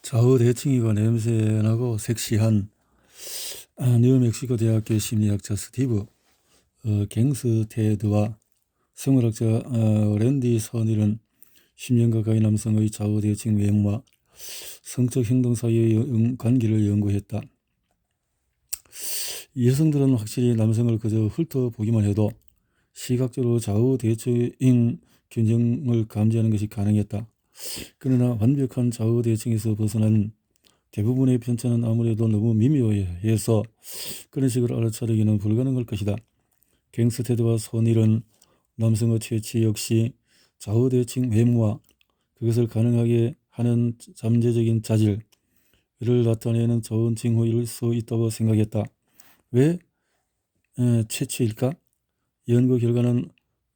좌우 대칭이가 냄새나고 섹시한 뉴멕시코 대학교 심리학자 스티브 갱스테드와 생물학자 랜디 서닐은 10년 가까이 남성의 좌우 대칭 외모와 성적 행동 사이의 관계를 연구했다. 여성들은 확실히 남성을 그저 훑어보기만 해도 시각적으로 좌우 대칭 균형을 감지하는 것이 가능했다. 그러나 완벽한 좌우 대칭에서 벗어난 대부분의 편차는 아무래도 너무 미묘해서 그런 식으로 알아차리기는 불가능할 것이다. 갱스테드와 손일은 남성의 최치 역시 좌우 대칭 외모와 그것을 가능하게 하는 잠재적인 자질을 나타내는 좋은 징후일 수 있다고 생각했다. 왜 최치일까? 연구 결과는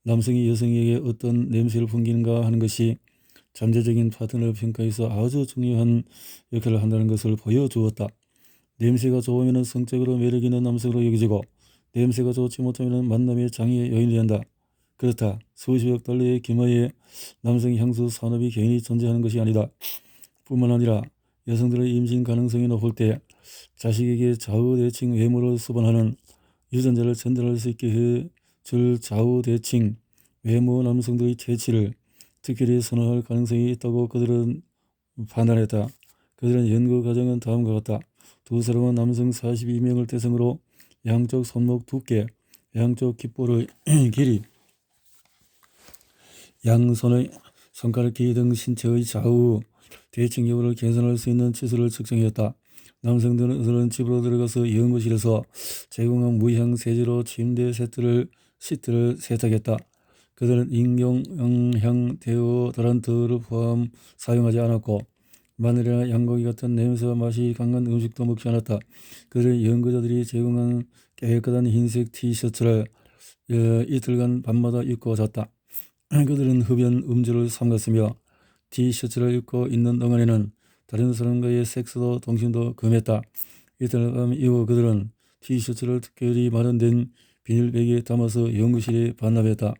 남성이 여성에게 어떤 냄새를 풍기는가 하는 것이 잠재적인 파트너 평가에서 아주 중요한 역할을 한다는 것을 보여주었다. 냄새가 좋으면 성적으로 매력 있는 남성으로 여겨지고 냄새가 좋지 못하면 만남의 장애 요인이 된다. 그렇다. 수십억 달러의 규모의 남성 향수 산업이 개인이 존재하는 것이 아니다. 뿐만 아니라 여성들의 임신 가능성이 높을 때 자식에게 좌우 대칭 외모를 수반하는 유전자를 전달할 수 있게 해줄 좌우 대칭 외모 남성들의 퇴치를 특별히 선호할 가능성이 있다고 그들은 판단했다. 그들은 연구 과정은 다음과 같다. 두 사람은 남성 42명을 대상으로 양쪽 손목 두께, 양쪽 귓볼의 길이, 양손의 손가락 길이 등 신체의 좌우 대칭 여부를 계산할 수 있는 치수를 측정했다. 남성들은 집으로 들어가서 연구실에서 제공한 무향 세제로 침대 시트를 세탁했다. 그들은 인공향 데오드란트를 사용하지 않았고 마늘이나 양고기 같은 냄새와 맛이 강한 음식도 먹지 않았다. 그들은 연구자들이 제공한 깨끗한 흰색 티셔츠를 이틀간 밤마다 입고 잤다. 그들은 흡연 음주를 삼갔으며 티셔츠를 입고 있는 동안에는 다른 사람과의 섹스도 동심도 금했다. 이틀 밤 이후 그들은 티셔츠를 특별히 마련된 비닐백에 담아서 연구실에 반납했다.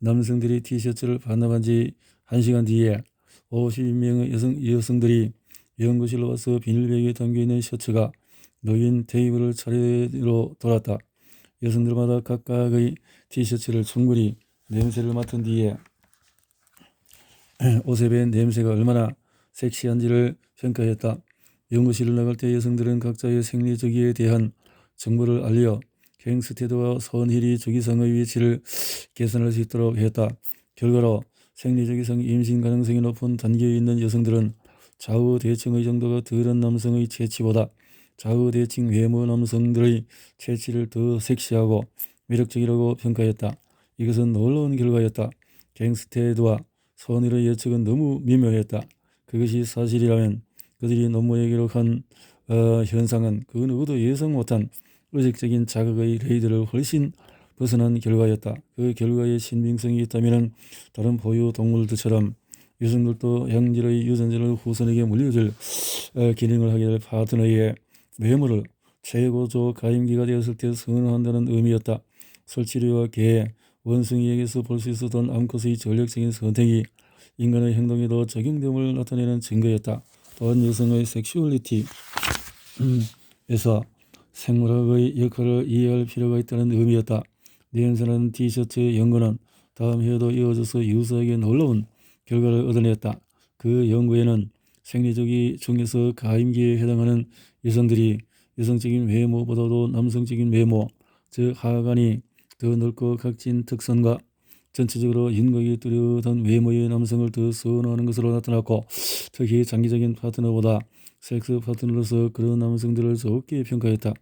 남성들이 티셔츠를 반납한 지 1시간 뒤에 52명의 여성들이 연구실로 와서 비닐백에 담겨있는 셔츠가 놓인 테이블을 차례로 돌았다. 여성들마다 각각의 티셔츠를 충분히 냄새를 맡은 뒤에 옷에 배인 냄새가 얼마나 섹시한지를 평가했다. 연구실을 나갈 때 여성들은 각자의 생리 주기에 대한 정보를 알려 갱스테드와 손힐이 주기성의 위치를 계산할 수 있도록 했다. 결과로 생리주기성 임신 가능성이 높은 단계에 있는 여성들은 좌우 대칭의 정도가 덜한 남성의 체치보다 좌우 대칭 외모 남성들의 체치를 더 섹시하고 매력적이라고 평가했다. 이것은 놀라운 결과였다. 갱스테드와 손힐의 예측은 너무 미묘했다. 그것이 사실이라면 그들이 논문에 기록한 현상은 그 누구도 예상 못한 의식적인 자극의 레이더를 훨씬 벗어난 결과였다. 그 결과에 신빙성이 있다면 다른 포유 동물들처럼 여성들도 양질의 유전자를 후손에게 물려줄 기능을 하게 될 파트너의 외모를 최고조 가임기가 되었을 때 선호한다는 의미였다. 설치류와 개, 원숭이에게서 볼 수 있었던 암컷의 전략적인 선택이 인간의 행동에도 적용됨을 나타내는 증거였다. 또한 여성의 섹슈얼리티에서 생물학의 역할을 이해할 필요가 있다는 의미였다. 냄새나는 티셔츠의 연구는 다음 해에도 이어져서 유사하게 놀라운 결과를 얻어냈다. 그 연구에는 생리주기 중에서 가임기에 해당하는 여성들이 여성적인 외모보다도 남성적인 외모, 즉 하관이 더 넓고 각진 특성과 전체적으로 윤곽이 뚜렷한 외모의 남성을 더 선호하는 것으로 나타났고, 특히 장기적인 파트너보다 섹스 파트너로서 그런 남성들을 좋게 평가했다.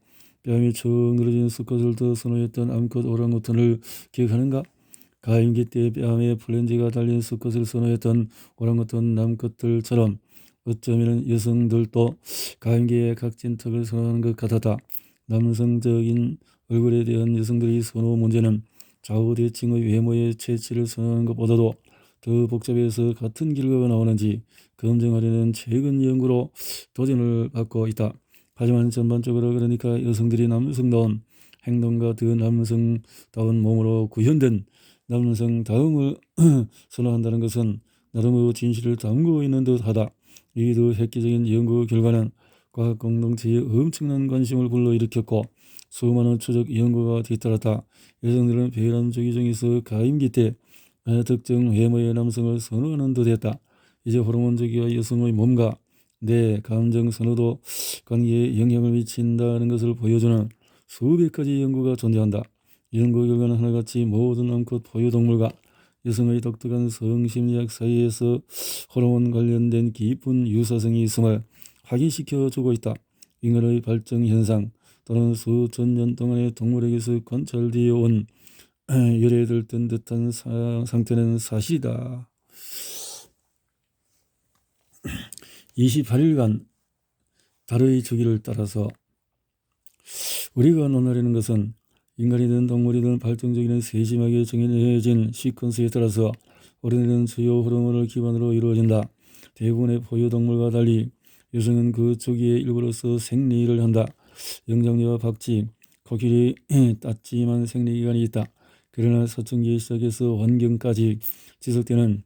뺨이 축 늘어진 수컷을 더 선호했던 암컷 오랑우탄을 기억하는가? 가임기 때 뺨에 플랜지가 달린 수컷을 선호했던 오랑우탄 남컷들처럼 어쩌면 여성들도 가임기에 각진 턱을 선호하는 것 같았다. 남성적인 얼굴에 대한 여성들의 선호 문제는 좌우 대칭의 외모의 체치를 선호하는 것보다도 더 복잡해서 같은 결과가 나오는지 검증하려는 최근 연구로 도전을 받고 있다. 하지만 전반적으로 그러니까 여성들이 남성다운 행동과 더 남성다운 몸으로 구현된 남성다움을 선호한다는 것은 나름의 진실을 담고 있는 듯하다. 이도 획기적인 연구 결과는 과학 공동체에 엄청난 관심을 불러일으켰고 수많은 추적 연구가 뒤따랐다. 여성들은 배란 주기 중에서 가임기 때 특정 외모의 남성을 선호하는 듯했다. 이제 호르몬 주기와 여성의 몸과 내 감정 선호도 관계에 영향을 미친다는 것을 보여주는 수백 가지 연구가 존재한다. 연구 결과는 하나같이 모든 암컷 포유동물과 여성의 독특한 성심리학 사이에서 호르몬 관련된 깊은 유사성이 있음을 확인시켜 주고 있다. 인간의 발전 현상 또는 수천 년 동안의 동물에게서 관찰되어 온 열애들던 듯한 상태는 사실이다. 28일간 달의 주기를 따라서 우리가 논하려는 것은 인간이든 동물이든 발정주기는 세심하게 정해진 시퀀스에 따라서 오래된 주요 호르몬을 기반으로 이루어진다. 대부분의 포유동물과 달리 여성은 그 주기의 일부로서 생리를 한다. 영장류와 박쥐, 코끼리, 땄지만 생리기간이 있다. 그러나 사춘기에 시작해서 환경까지 지속되는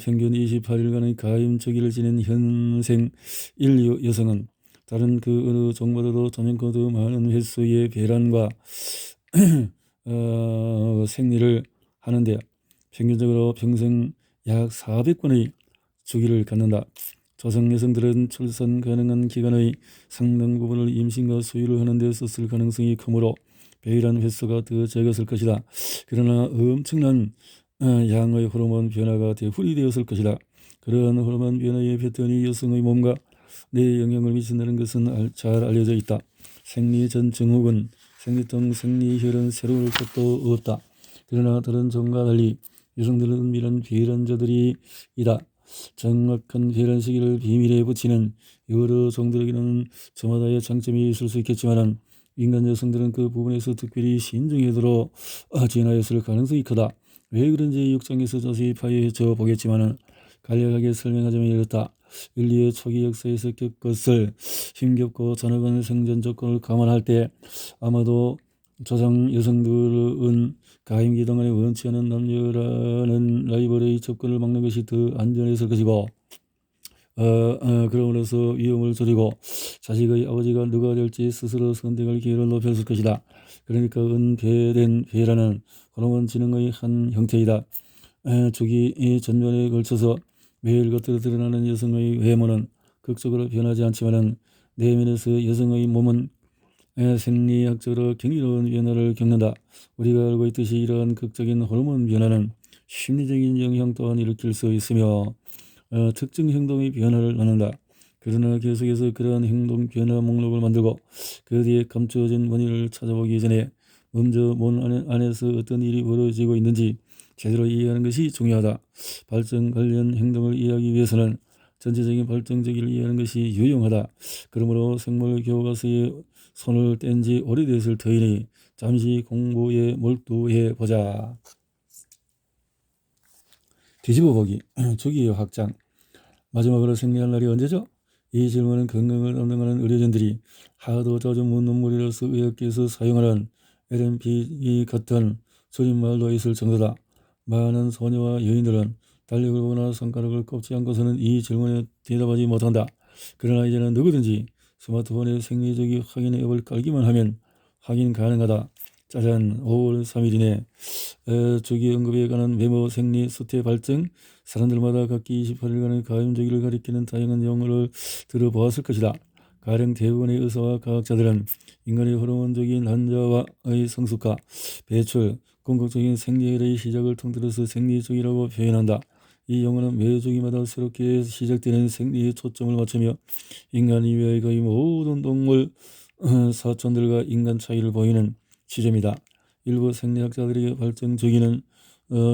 평균 28일간의 가임 주기를 지닌 현생 인류 여성은 다른 그 어느 종보다도 조명코 더 많은 횟수의 배란과 생리를 하는데 평균적으로 평생 약 400번의 주기를 갖는다. 조상 여성들은 출산 가능한 기간의 상당 부분을 임신과 수유를 하는 데 썼을 가능성이 크므로 배일한 횟수가 더 적었을 것이다. 그러나 엄청난 양의 호르몬 변화가 되풀이 되었을 것이다. 그러한 호르몬 변화의 패턴이 여성의 몸과 내 영향을 미친다는 것은 잘 알려져 있다. 생리 전 증후군, 생리통, 생리혈은 새로울 것도 없다. 그러나 다른 종과 달리 여성들은 은밀한 배란자들이다. 정확한 배란 시기를 비밀에 붙이는 여러 종들에게는 저마다의 장점이 있을 수 있겠지만 인간 여성들은 그 부분에서 특별히 신중하도록 진화했을 가능성이 크다. 왜 그런지 6장에서 자세히 파헤쳐 보겠지만 간략하게 설명하자면 이렇다. 인류의 초기 역사에서 겪었을 힘겹고 잔혹한 생존 조건을 감안할 때 아마도 조상 여성들은 가임기 동안에 원치 않은 남녀라는 라이벌의 접근을 막는 것이 더 안전했을 것이고 그럼으로써 위험을 줄이고 자식의 아버지가 누가 될지 스스로 선택할 기회를 높였을 것이다. 그러니까 은폐된 배라는 호르몬 지능의 한 형태이다. 주기 전면에 걸쳐서 매일 겉으로 드러나는 여성의 외모는 극적으로 변하지 않지만 내면에서 여성의 몸은 생리학적으로 경이로운 변화를 겪는다. 우리가 알고 있듯이 이러한 극적인 호르몬 변화는 심리적인 영향 또한 일으킬 수 있으며 특정 행동의 변화를 낳는다. 그러나 계속해서 그러한 행동 변화 목록을 만들고 그 뒤에 감추어진 원인을 찾아보기 전에 먼저 몸 안에서 어떤 일이 벌어지고 있는지 제대로 이해하는 것이 중요하다. 발전 관련 행동을 이해하기 위해서는 전체적인 발전 주기를 이해하는 것이 유용하다. 그러므로 생물 교과서에 손을 뗀 지 오래됐을 터이니 잠시 공부에 몰두해 보자. 뒤집어 보기. 주기의 확장. 마지막으로 생리할 날이 언제죠? 이 질문은 건강을 담당하는 의료진들이 하도 자주 묻는 물이라서 의학계에서 사용하는 LMP 같은 줄임말도 있을 정도다. 많은 소녀와 여인들은 달력을 보거나 손가락을 꼽지 않고서는 이 질문에 대답하지 못한다. 그러나 이제는 누구든지 스마트폰에 생리주기 확인 앱을 깔기만 하면 확인 가능하다. 짜잔, 5월 3일이네. 주기 언급에 관한 메모, 생리, 수태, 발정, 사람들마다 각기 28일간의 가임주기를 가리키는 다양한 용어를 들어보았을 것이다. 가령 대부분의 의사와 과학자들은 인간의 호르몬적인 환자와의 성숙화, 배출, 궁극적인 생리혈의 시작을 통틀어서 생리주기라고 표현한다. 이 용어는 매 주기마다 새롭게 시작되는 생리에 초점을 맞추며 인간 이외의 거의 모든 동물 사촌들과 인간 차이를 보이는 지점이다. 일부 생리학자들에게 발전 주기는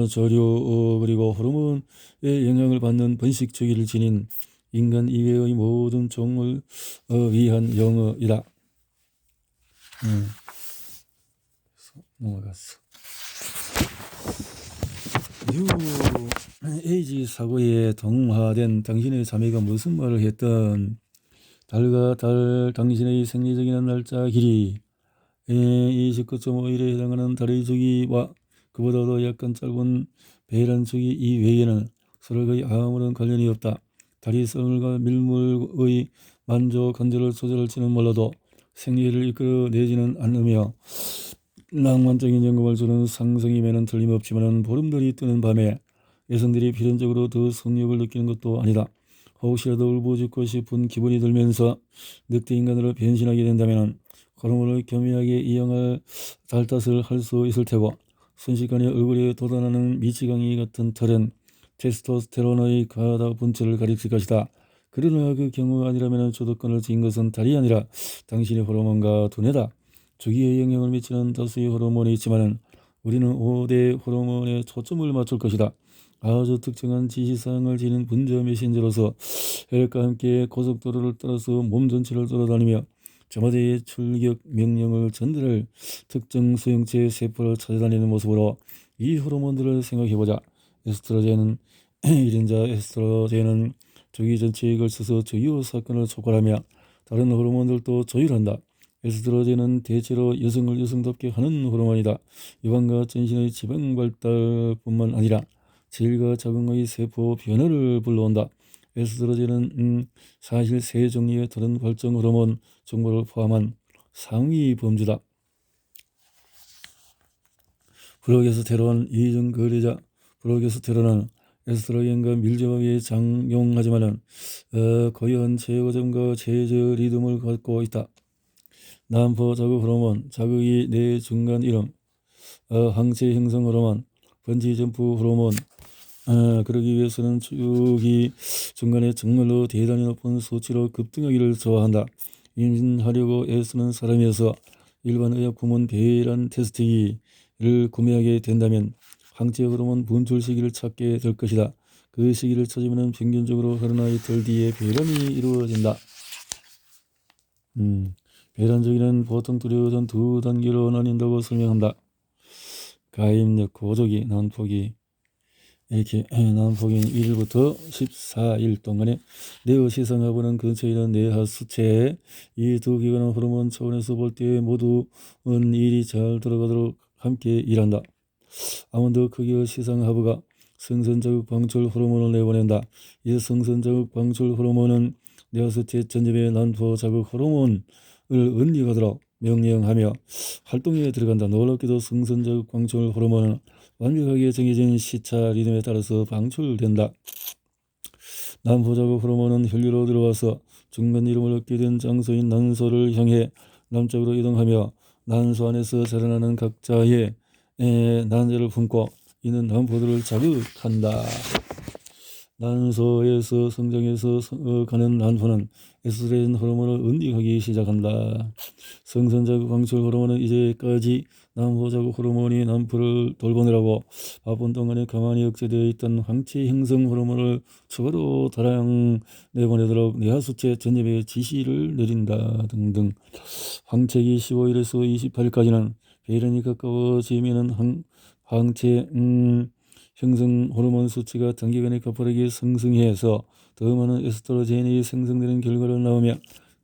조류 그리고 호르몬의 영향을 받는 번식 주기를 지닌 인간 이외의 모든 종을 위한 용어이다. 넘어갔어. 뉴 에이지 사고에 동화된 당신의 자매가 무슨 말을 했던 달과 달 당신의 생리적인 날짜 길이 29.5일에 해당하는 달의 주기와 그보다도 약간 짧은 배란 주기 이외에는 서로 거의 아무런 관련이 없다. 다리썰과 밀물의 만조 건조를 조절할지는 몰라도 생리를 이끌어내지는 않으며 낭만적인 영감을 주는 상승임에는 틀림없지만 보름달이 뜨는 밤에 여성들이 필연적으로 더 성욕을 느끼는 것도 아니다. 혹시라도 울부짖고 싶은 기분이 들면서 늑대 인간으로 변신하게 된다면 호르몬을 교묘하게 이용할 달탓을 할 수 있을 테고, 순식간에 얼굴에 돋아나는 미치광이 같은 털은 테스토스테론의 과다 분출을 가리킬 것이다. 그러나 그 경우 아니라면 주도권을 쥔 것은 달이 아니라 당신의 호르몬과 두뇌다. 주기에 영향을 미치는 다수의 호르몬이 있지만 우리는 5대 호르몬에 초점을 맞출 것이다. 아주 특정한 지시사항을 지닌 분자 메신저로서 혈액과 함께 고속도로를 따라서 몸 전체를 돌아다니며 저마다의 출격 명령을 전달할 특정 수용체 세포를 찾아다니는 모습으로 이 호르몬들을 생각해보자. 에스트로겐은 1인자 에스트로겐은 주기 전체에 걸쳐서 주요 사건을 촉발하며 다른 호르몬들도 조율한다. 에스트로겐은 대체로 여성을 여성답게 하는 호르몬이다. 유방과 전신의 지방 발달뿐만 아니라 질과 자궁의 세포 변화를 불러온다. 에스트로겐은 사실 세 종류의 다른 발정 호르몬 정보를 포함한 상위 범주다. 프로게스테론 이중 거래자. 프로게스테론은 에스트로겐과 밀접하게 작용하지만 고유한 제어점과 제저 리듬을 갖고 있다. 난포 자극 호르몬, 자극이 내 중간 이름, 항체 형성 호르몬, 번지 점프 호르몬. 그러기 위해서는 주기 중간에 정말로 대단히 높은 수치로 급등하기를 좋아한다. 임신하려고 애쓰는 사람이어서 일반 의약품은 배란 테스트기를 구매하게 된다면 항체 호르몬 분출 시기를 찾게 될 것이다. 그 시기를 찾으면 평균적으로 하루나 이틀 뒤에 배란이 이루어진다. 배란 주기는 보통 두려워전 두 단계로 나뉜다고 설명한다. 가입력, 고조기, 난폭이. 이렇게 난폭인 1일부터 14일 동안에 뇌의 시상하부는 근처에 있는 뇌하 수체, 이 두 기관은 호르몬 차원에서 볼 때 모두는 일이 잘 돌아가도록 함께 일한다. 아몬드 크기의 시상하부가 성선자극 방출 호르몬을 내보낸다. 이 성선자극 방출 호르몬은 뇌하수체 전엽의 난포 자극 호르몬을 은닉하도록 명령하며 활동에 들어간다. 놀랍게도 성선자극 방출 호르몬은 완벽하게 정해진 시차 리듬에 따라서 방출된다. 난포자극 호르몬은 혈류로 들어와서 중간 이름을 얻게 된 장소인 난소를 향해 남쪽으로 이동하며 난소 안에서 자라나는 각자의 난자를 품고 있는 난포들을 자극한다. 난소에서 성장해서 가는 난포는 에스트로겐 호르몬을 은닉하기 시작한다. 성선자극 방출 호르몬은 이제까지 난포자극 호르몬이 난포를 돌보느라고 바쁜 동안에 가만히 억제되어 있던 항체 형성 호르몬을 추가로 다량 내보내도록 뇌하수체 전엽에 지시를 내린다 등등. 황체기 15일에서 28일까지는 배란이 가까워지면 항체 형성 호르몬 수치가 단기간에 가파르게 상승해서 더 많은 에스트로겐이 생성되는 결과로 나오며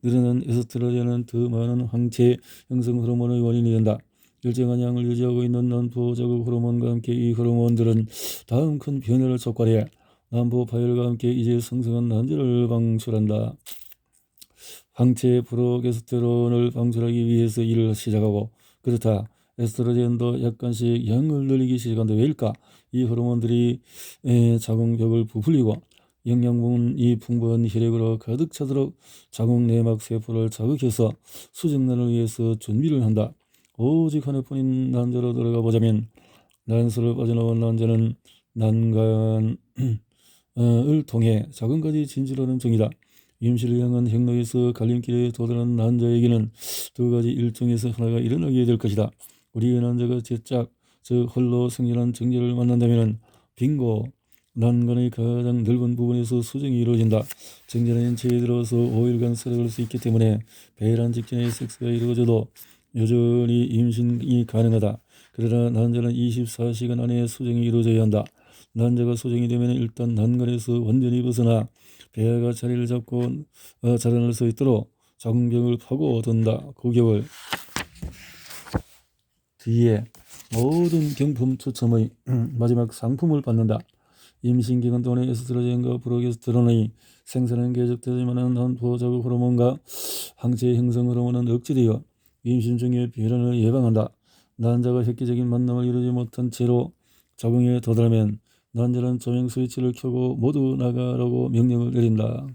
늘어난 에스트로겐은 더 많은 항체 형성 호르몬의 원인이 된다. 일정한 양을 유지하고 있는 난포 자극 호르몬과 함께 이 호르몬들은 다음 큰 변화를 촉발해 난포 파열과 함께 이제 성성한 난자를 방출한다. 항체 프로게스테론을 방출하기 위해서 일을 시작하고, 그렇다. 에스트로겐도 약간씩 양을 늘리기 시작한다. 왜일까? 이 호르몬들이 자궁벽을 부풀리고 영양분이 풍부한 혈액으로 가득 차도록 자궁 내막 세포를 자극해서 수정란을 위해서 준비를 한다. 오직 하나뿐인 난자로 들어가 보자면 난소를 빠져나온 난자는 난간을 통해 자궁까지 진출하는 중이다. 임시를 향한 행로에서 갈림길에 도달한 난자에게는 두 가지 일정에서 하나가 일어나게 될 것이다. 우리의 난자가 제짝 즉 홀로 생겨난 정제를 만난다면 빙고, 난간의 가장 넓은 부분에서 수정이 이루어진다. 정제는 인체에 들어서 5일간 살아갈 수 있기 때문에 배란 직전에 섹스가 이루어져도 여전히 임신이 가능하다. 그러나 난자는 24시간 안에 수정이 이루어져야 한다. 난자가 수정이 되면 일단 난간에서 완전히 벗어나 배아가 자리를 잡고 자라날 수 있도록 자궁벽을 파고든다. 9개월 뒤에 모든 경품 추첨의 마지막 상품을 받는다. 임신 기간 동안에 에스트로겐과 프로게스테론의 생산은 계속되지만 난포자극 호르몬과 항체 형성 호르몬은 억제되어 임신 중에 배란을 예방한다. 난자가 획기적인 만남을 이루지 못한 채로 자궁에 도달하면 난자는 조명 스위치를 켜고 모두 나가라고 명령을 내린다.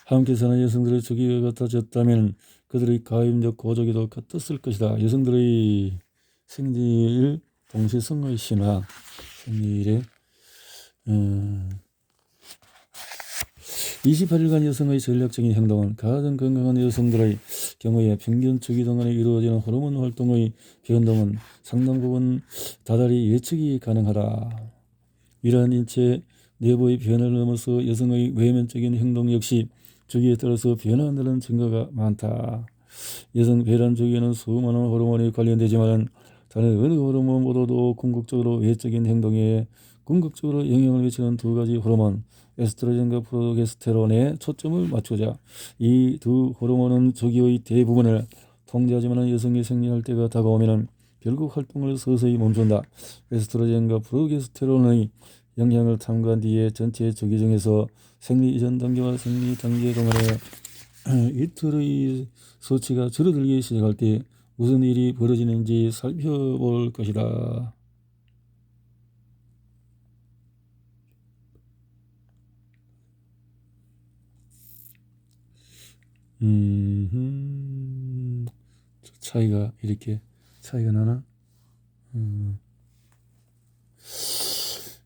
함께 사는 여성들의 주기가 같아졌다면 그들의 가임적 고조기도 같았을 것이다. 여성들의 생리일 동시성의 신화, 생리일의 28일간 여성의 전략적인 행동은 가장 건강한 여성들의 경우에 평균 주기 동안에 이루어지는 호르몬 활동의 변동은 상당 부분 다달이 예측이 가능하다. 이러한 인체 내부의 변화를 넘어서 여성의 외면적인 행동 역시 주기에 따라서 변화한다는 증거가 많다. 여성 배란 주기에는 수많은 호르몬이 관련되지만 다른 어느 호르몬보다도 궁극적으로 외적인 행동에 궁극적으로 영향을 미치는 두 가지 호르몬, 에스트로겐과 프로게스테론에 초점을 맞추자. 이 두 호르몬은 주기의 대부분을 통제하지만 여성이 생리할 때가 다가오면 결국 활동을 서서히 멈춘다. 에스트로겐과 프로게스테론의 영향을 탐구한 뒤에 전체 주기 중에서 생리 이전 단계와 생리 단계 동안에 이틀의 수치가 줄어들기 시작할 때 무슨 일이 벌어지는지 살펴볼 것이다. 차이가 이렇게 차이가 나나?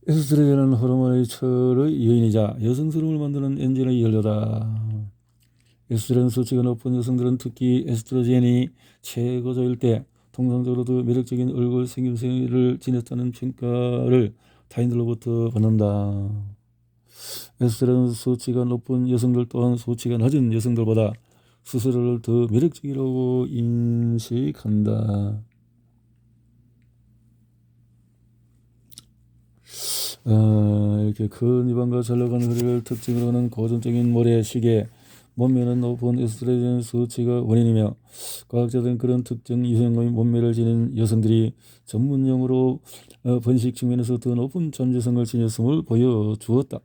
에스트로겐은 호르몬의 철의 여인이자 여성스러움을 만드는 엔진의 연료다. 에스트로겐 수치가 높은 여성들은 특히 에스트로겐이 최고조일 때 통상적으로 더 매력적인 얼굴 생김새를 지녔다는 평가를 타인들로부터 받는다. 에스트로겐 수치가 높은 여성들 또한 수치가 낮은 여성들보다 스스로를 더 매력적이라고 인식한다. 이렇게 큰 입안과 잘 나가는 허리를 특징으로 하는 고전적인 모래, 시계, 몸매는 높은 에스트로겐 수치가 원인이며 과학자들은 그런 특정 유형의 몸매를 지닌 여성들이 전문용어로 번식 측면에서 더 높은 잠재성을 지녔음을 보여주었다.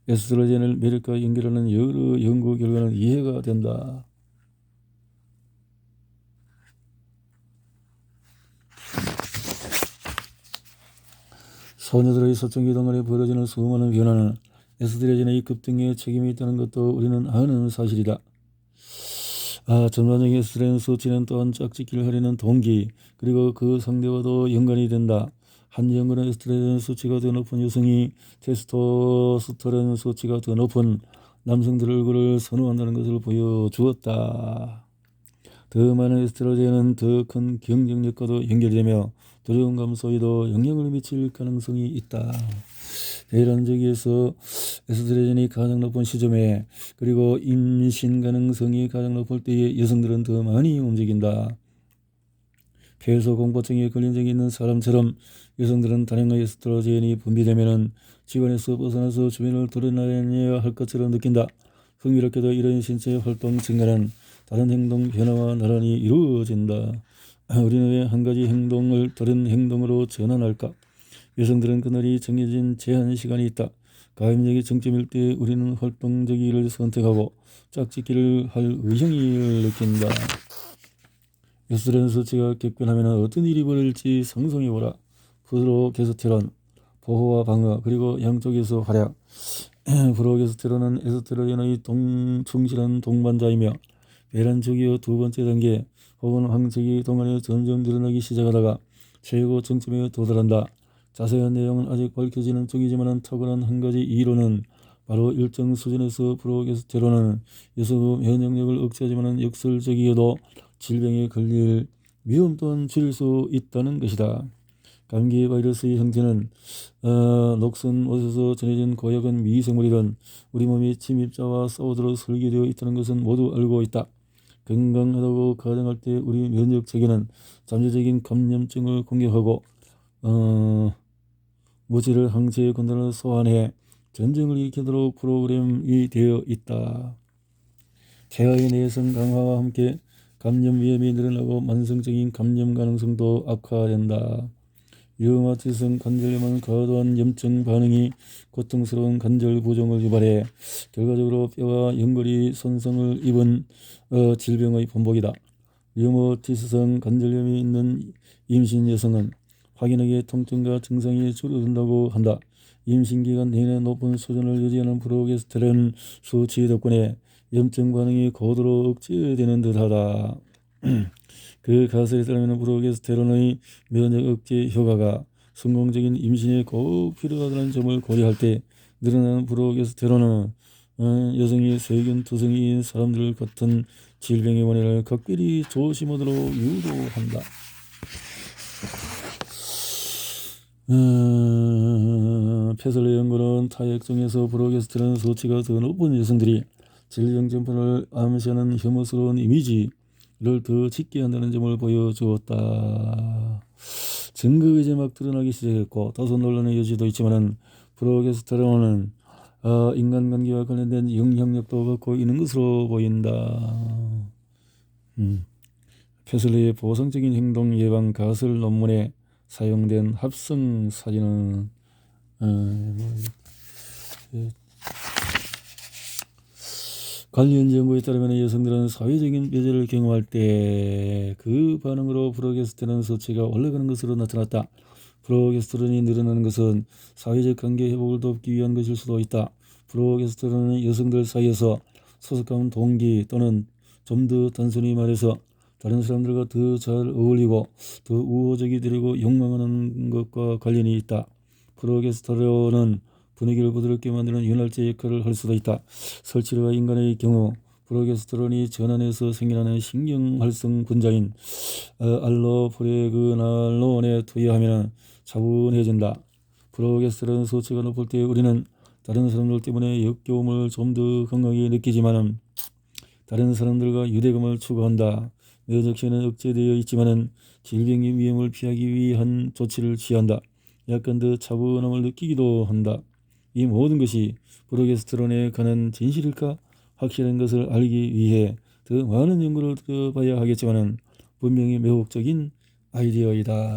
에스트로겐을 매력과 연결하는 여러 연구 결과는 이해가 된다. 소녀들의 사춘기 동안에 벌어지는 수많은 변화는 에스트로겐의 급등에 책임이 있다는 것도 우리는 아는 사실이다. 전반적인 에스트로겐 수치는 또한 짝짓기를 하려는 동기 그리고 그 상대와도 연관이 된다. 한 연구는 에스트로겐 수치가 더 높은 여성이 테스토스테론 수치가 더 높은 남성들 얼굴을 선호한다는 것을 보여주었다. 더 많은 에스트로겐은 더 큰 경쟁력과도 연결되며 두려움 감소에도 영향을 미칠 가능성이 있다. 배란 주기에서 에스트로겐이 가장 높은 시점에 그리고 임신 가능성이 가장 높을 때에 여성들은 더 많이 움직인다. 폐소 공포증에 걸린 적이 있는 사람처럼 여성들은 다량의 에스트로겐이 분비되면 집안에서 벗어나서 주변을 돌아다녀야 할 것처럼 느낀다. 흥미롭게도 이런 신체 활동 증가는 다른 행동 변화와 나란히 이루어진다. 우리는 왜 한 가지 행동을 다른 행동으로 전환할까? 여성들은 그날이 정해진 제한 시간이 있다. 가임력이 정점일 때 우리는 활동적이기를 선택하고 짝짓기를 할 의향을 느낀다. 에스트로겐 수치가 격변하면 어떤 일이 벌어질지 상상해보라. 프로게스테론, 보호와 방어, 그리고 양쪽에서 활약. 프로게스테론은 에스트로겐의 충실한 동반자이며 배란 주기의 두 번째 단계 혹은 황체기 동안에 점점 늘어나기 시작하다가 최고 정점에 도달한다. 자세한 내용은 아직 밝혀지는 중이지만 탁월한 한 가지 이론은 바로 일정 수준에서 프로게스테론은 여성의 면역력을 억제하지만 역설적이어도 질병에 걸릴 위험 또한 줄일 수 있다는 것이다. 감기 바이러스의 형태는 녹슨 옷에서 전해진 고약한 미생물이든 우리 몸이 침입자와 싸우도록 설계되어 있다는 것은 모두 알고 있다. 건강하다고 가정할 때 우리 면역 체계는 잠재적인 감염증을 공격하고 무지를 항체의 군단을 소환해 전쟁을 일으키도록 프로그램이 되어 있다. 태아의 내성 강화와 함께 감염 위험이 늘어나고 만성적인 감염 가능성도 악화된다. 류마티성 관절염은 과도한 염증 반응이 고통스러운 관절 부종을 유발해 결과적으로 뼈와 연골이 손상을 입은 질병의 반복이다. 류마티성 관절염이 있는 임신 여성은 확연하게 통증과 증상이 줄어든다고 한다. 임신기간 내내 높은 수준을 유지하는 프로게스테론 수치 덕분에 염증 반응이 고도로 억제되는 듯하다. 그 가설에 따르면 프로게스테론의 면역 억제 효과가 성공적인 임신에 꼭 필요하다는 점을 고려할 때 늘어나는 프로게스테론은 여성이 세균 투성이인 사람들 같은 질병의 원인을 각별히 조심하도록 유도한다. 페슬리 연구는 타액 중에서 프로게스테론 수치가 더 높은 여성들이 질병 전파를 암시하는 혐오스러운 이미지를 더 짙게 한다는 점을 보여주었다. 증거가 이제 막 드러나기 시작했고 다소 논란의 여지도 있지만은 프로게스테론은 인간관계와 관련된 영향력도 갖고 있는 것으로 보인다. 페슬리의 보상적인 행동 예방 가설 논문에 사용된 합성 사진은 관련 연구에 따르면 여성들은 사회적인 배제를 경험할 때 그 반응으로 프로게스테론 수치가 올라가는 것으로 나타났다. 프로게스테론이 늘어나는 것은 사회적 관계 회복을 돕기 위한 것일 수도 있다. 프로게스테론은 여성들 사이에서 소속감 동기 또는 좀 더 단순히 말해서 다른 사람들과 더 잘 어울리고 더 우호적이 되려고 욕망하는 것과 관련이 있다. 프로게스테론은 분위기를 부드럽게 만드는 윤활제 역할을 할 수도 있다. 설치류와 인간의 경우 프로게스테론이 전환해서 생겨나는 신경활성 분자인 알로프레그날론에 투여하면 차분해진다. 프로게스테론 수치가 높을 때 우리는 다른 사람들 때문에 역겨움을 좀 더 강하게 느끼지만은 다른 사람들과 유대감을 추구한다. 면역 시에는 억제되어 있지만은 질병의 위험을 피하기 위한 조치를 취한다. 약간 더 차분함을 느끼기도 한다. 이 모든 것이 프로게스테론에 관한 진실일까? 확실한 것을 알기 위해 더 많은 연구를 들어봐야 하겠지만은 분명히 매혹적인 아이디어이다.